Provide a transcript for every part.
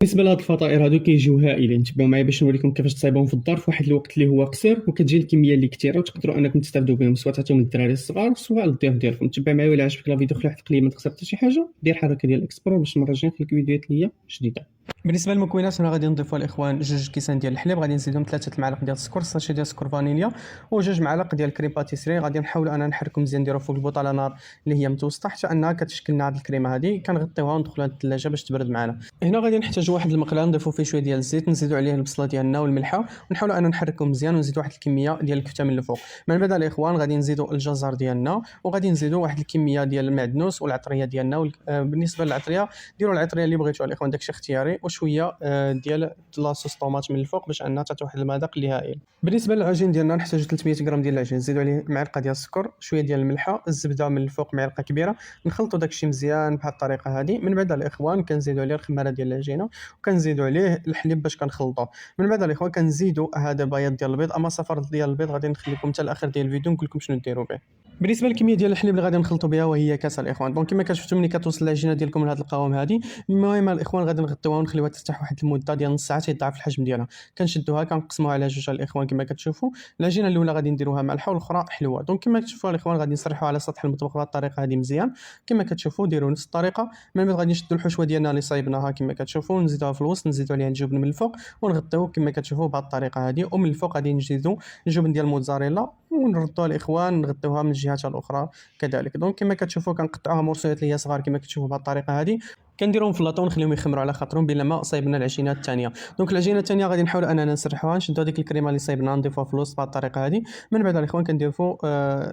بالنسبه لهاد الفطائر هادو كيجيو هائلين. تبعوا معايا باش نوريكم كيفاش تصايبهم في الدار في واحد الوقت اللي هو قصير، وكتجي الكميه اللي كثيره وتقدروا انكم تستافدوا بهم، سواء تعطيهم للدراري الصغار سواء للضيوف ديالكم. تبع معايا الا عجبك لا فيديو خلي واحد التقييم، ما تخسر حتى شي حاجه، دير حركه ديال الاكسبلور باش المره الجايه نخليك فيديوهات اللي هي جديده. بالنسبه للمكونات انا غادي نضيفوا الاخوان 2 كيسان ديال الحليب، غادي نزيدهم 3 المعالق ديال السكر، ساشي ديال السكر فانيليا، و2 معالق ديال الكريم باتيسري. غادي نحاولوا اننا نحركوا مزيان، نديروا فوق البوط على نار اللي هي متوسطه حتى انها كتشكل لنا هذه الكريمه هذه. كنغطيوها وندخلوها للثلاجه باش تبرد معنا. هنا غادي نحتاجوا واحد المقله نضيفوا فيه شويه ديال الزيت، نزيدوا عليه البصله ديالنا والملحه، ونحاولوا اننا نحركوا مزيان، ونزيدوا واحد الكميه ديال الكفته من الفوق. من بعد الاخوان غادي نزيدوا الجزر ديالنا، وغادي نزيدوا واحد الكميه ديال المعدنوس والعطريه ديالنا. بالنسبه للعطريه ديروا العطريه اللي بغيتوها الاخوان، داكشي اختياري، وشويه ديال لاصوص طوماط من الفوق باش انها تعطي واحد المذاق اللي هائل. بالنسبه للعجين ديالنا نحتاجو 300 غرام ديال العجين، نزيدوا عليه معلقه ديال السكر، شويه ديال الملحه، الزبده من الفوق معلقه كبيره. نخلطوا داكشي مزيان بهذه الطريقه هذه. من بعد الاخوان كنزيدوا عليه الخماره ديال العجينه، وكنزيدوا عليه الحليب باش كنخلطوه. من بعد الاخوان كنزيدوا هذا البياض ديال البيض، اما صفر ديال البيض غادي نخليكم حتى الاخر ديال الفيديو نقول لكم شنو ديروا به. بالنسبه للكميه ديال الحليب اللي غادي نخلطوا بها وهي كاس الاخوان. دونك كما كتشوفوا ملي كتوصل العجينه ديالكم لهذا القوام هذه، المهم الاخوان غادي نغطيوها ونخليوها ترتاح واحد المده ديال نص ساعه يضاعف الحجم ديالها. كنشدوها كنقسموها على جوج الاخوان كما كتشوفوا. العجينه الاولى غادي نديروها مالحه والاخرى حلوه. دونك كما كتشوفوا الاخوان غادي نسرحوا على سطح المطبخ بهذه الطريقه هذه مزيان كما كتشوفوا. ديروا نفس الطريقه. من بعد غادي نشدوا الحشوه ديالنا اللي صايبناها كما كتشوفوا، نزيدوها في الوسط، نزيدوا عليها الجبن من الفوق ونغطيوه كما كتشوفوا بهذه الطريقه هذه. ومن الفوق غادي نزيدوا الجبن ديال الموتزاريلا ونردوها الاخوان نغطيوها من الجهات الاخرى كذلك. دونك كما كتشوفوا كنقطعوها مرصوصات اللي هي صغار كما كتشوفوا بهذه الطريقه هذه. كنديرهم في لاطون ونخليهم يخمروا على خاطرهم بلا ما صايبنا العجينه الثانيه. دونك العجينه الثانيه غادي نحاولوا اننا نسرحوها، نشدوا هذيك الكريمه اللي صايبناها نضيفوها في الوسط بهذه الطريقه هذه. من بعد الاخوان كنديروا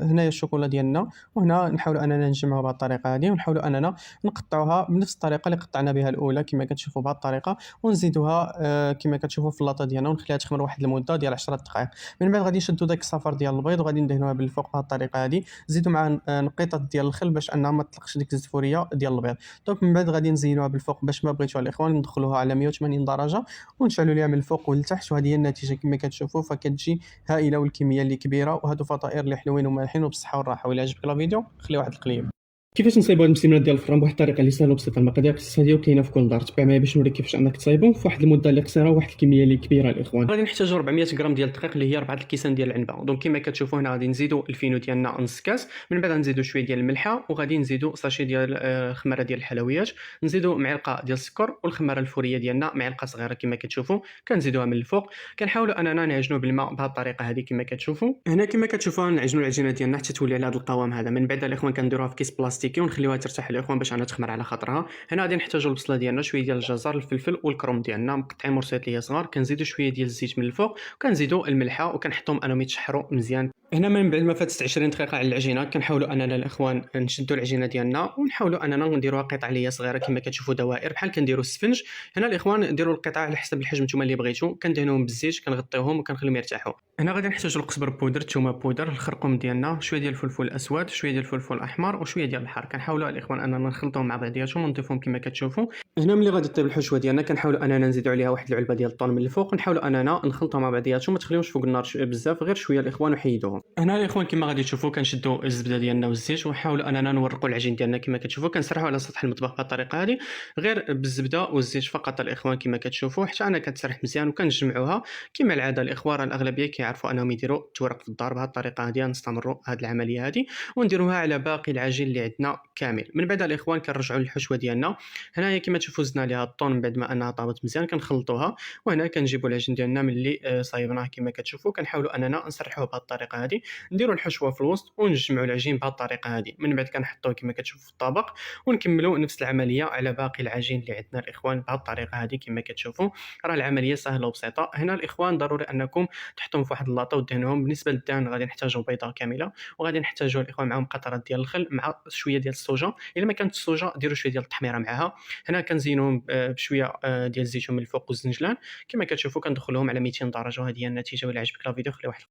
هنايا الشوكولا ديالنا، وهنا نحاولوا اننا نجمعوا بهذه الطريقه هذه، ونحاولوا اننا نقطعوها بنفس الطريقه اللي قطعنا بها الاولى كما كتشوفوا بهذه الطريقه، ونزيدوها كما كتشوفوا في اللاطه ديالنا ونخليها تخمر واحد المده ديال 10 دقائق. من بعد غادي نشدوا داك الصفر ديال البيض وغادي ندهنوها بالفوق بهذه الطريقه هذه. زيدوا مع نقيطه ديال الخل باش انها ما تطلقش ديك الزفوريه ديال البيض. دونك من بعد غادي نزينوها بالفوق باش ما بغيتوها الاخوان ندخلوها على 180 درجه ونشعلوا ليها من الفوق والتحت. وهذه هي النتيجه كما كتشوفوا، فكتجي هائله والكميه اللي كبيره. وهادو فطائر اللي حلوين ومالحين وبالصحه والراحه. وإلا عجبك الفيديو خلي واحد القليب. كيفاش نصايبوا هاد المسمنات ديال الفران بواحد الطريقه اللي سهله وبسيطه. المقادير القصصيه وكاينه في كل دار. تبع معايا باش نوريك كيفاش انك تصايبهم في واحد المده اللي قصيره وواحد الكميه اللي كبيره الاخوان. غادي نحتاجوا 400 غرام ديال الدقيق اللي هي 4 الكيسان ديال العنبه. دونك كما كتشوفوا هنا غادي نزيدوا الفينو ديالنا نص كاس. من بعد نزيدوا شويه ديال الملحه، وغادي نزيدوا ساشي ديال الخماره ديال الحلويات، نزيدوا معلقه ديال السكر، والخماره الفوريه ديالنا معلقه صغيره كما كتشوفوا كنزيدوها من الفوق. كنحاولوا اننا نعجنوا بالماء بهذه الطريقه هذه كما كتشوفوا. هنا كما كتشوفوا نعجنوا العجينه ديالنا حتى تولي على هذا القوام هذا. من بعد الاخوان كنديروها في كيس بلاستيكي ونخليوها ترتاح الاخوان باش انا تخمر على خاطرها. هنا غادي نحتاجوا البصله ديالنا، شويه ديال الجزر، الفلفل والكروم ديالنا مقطعين مرصيات اللي هي صغار. كنزيدوا شويه ديال الزيت من الفوق، وكنزيدوا الملحه وكنحطهم انهم يتشحروا مزيان. هنا من بعد ما فاتت 20 دقيقه على العجينه كنحاولوا اننا الاخوان نشدوا العجينه ديالنا ونحاولوا اننا نديروها قطع اللي هي صغيره كما كتشوفوا دوائر بحال كنديروا السفنج. هنا الاخوان نديروا القطع على حسب الحجم نتوما اللي بغيتوا. كندهنوهم بالزيت كنغطيوهم وكنخليهم يرتاحوا. هنا غادي نحتاجوا القزبر بودر، الثومه بودر، الخرقوم ديالنا، شويه ديال الفلفل الاسود، شويه ديال الفلفل الاحمر، وشويه ديال الحار. كنحاولوا الاخوان اننا نخلطوهم مع بعضياتهم ونضيفوهم كما كتشوفوا. هنا ملي غادي طيب الحشوه ديالنا كنحاولوا اننا نزيدوا عليها واحد العلبه ديال الطون من الفوق، ونحاولوا اننا نخلطوها مع بعضياتهم، ما تخليوش فوق النار بزاف، غير شويه الاخوان وحيدوهم. هنا الاخوان كما غادي تشوفوا كنشدوا الزبده ديالنا والزيت ونحاولوا اننا نورقوا العجين ديالنا كما كتشوفوا. كنسرحوا على سطح المطبخ بهذه الطريقه هذه غير بالزبده والزيت فقط الاخوان كما كتشوفوا حتى انا كتسرح مزيان. وكنجمعوها كما العاده الاخوان الاغلبيه كيعرفوا انهم يديروا التورق في الدار بهذه الطريقه هذه. نستمروا هذه العمليه هذه ونديروها على باقي العجين اللي عندنا كامل. من بعد الاخوان كنرجعوا للحشوه ديالنا. هنايا كما تشوفوا زدنا عليها الطون من بعد ما انها طابت مزيان كنخلطوها. وهنا كنجيبوا العجين ديالنا ملي صايبناه كما كتشوفوا. كنحاولوا اننا نسرحوه بهذه الطريقه هذه، نديروا الحشوه في الوسط ونجمعوا العجين بهذه الطريقه هذه. من بعد كنحطوه كما كتشوفوا في الطبق ونكملوا نفس العمليه على باقي العجين اللي عندنا الاخوان بهذه الطريقه هذه كما كتشوفوا. راه العمليه سهله وبسيطه. هنا الاخوان ضروري انكم تحطوهم في واحد اللاطه ودهنوهم. بالنسبه للدهن غادي نحتاجوا بيضه كامله، وغادي نحتاجوا الاخوان معهم قطرات ديال الخل مع شويه ديال الصوجه. الا ما كانت الصوجه ديروا شويه ديال التحميره معها. هنا كنزينوهم بشويه ديال الزيتون من الفوق والزنجلان كما كتشوفوا. كندخلوهم على 200 درجه وهذه هي النتيجه. ولا عجبك الفيديو خلي واحد